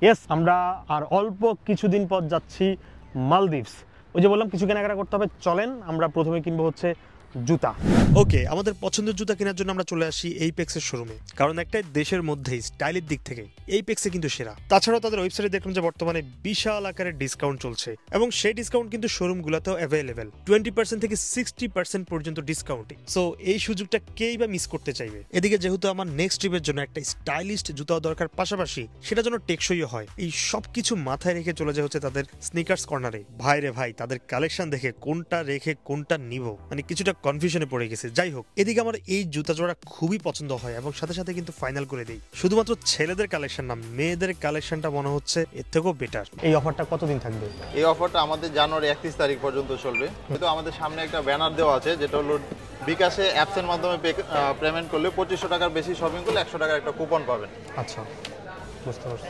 Yes, আমরা আর অল্প কিছুদিন পর যাচ্ছি মালদ্বীপস। ওই যে বললাম কিছু কেনাকাটা করতে হবে, চলেন আমরা প্রথমে কিনবো হচ্ছে জুতা। ওকে, আমাদের পছন্দের জুতা কেনার জন্য আমরা চলে আসি এইপেক্সের শোরুমে, কারণ একটা দেশের মধ্যেই স্টাইলের দিক থেকে এইপেক্সে কিন্তু সেরা। তাছাড়াও তাদের ওয়েবসাইটে দেখলাম যে বর্তমানে বিশাল আকারের ডিসকাউন্ট চলছে, এবং সেই ডিসকাউন্ট কিন্তু শোরুমগুলোতেও অ্যাভেলেবেল, 20% থেকে 60% পর্যন্ত ডিসকাউন্টিং। সো এই সুযোগটা কেই বা মিস করতে চাইবে। এদিকে যেহেতু আমার নেক্সট ট্রিপের জন্য একটা স্টাইলিশ জুতাও দরকার, পাশাপাশি সেটা যেন টেকসইও হয়, এই সব কিছু মাথায় রেখে চলে যায় হচ্ছে তাদের স্নিকার্স কর্নারে। ভাই রে ভাই, তাদের কালেকশন দেখে কোনটা রেখে কোনটা নিব মানে কিছুটা কনফিউশনে পড়ে গেছে। যাই হোক, এদিকে আমার এই জুতা জোড়া খুবই পছন্দ হয় এবং সাথে সাথে কিন্তু ফাইনাল করে দেই। শুধুমাত্র ছেলেদের কালেকশন না, মেয়েদের কালেকশনটা মনে হচ্ছে এর থেকেও বেটার। এই অফারটা কতদিন থাকবে? এই অফারটা আমাদের জানুয়ারি 31 তারিখ পর্যন্ত চলবে। কিন্তু আমাদের সামনে একটা ব্যানার দেওয়া আছে, যেটা হলো বিকাশে অ্যাপসের মাধ্যমে পেমেন্ট করলে 2500 টাকার বেশি শপিং করলে 100 টাকার একটা কুপন পাবেন। আচ্ছা, বুঝতে পারছি।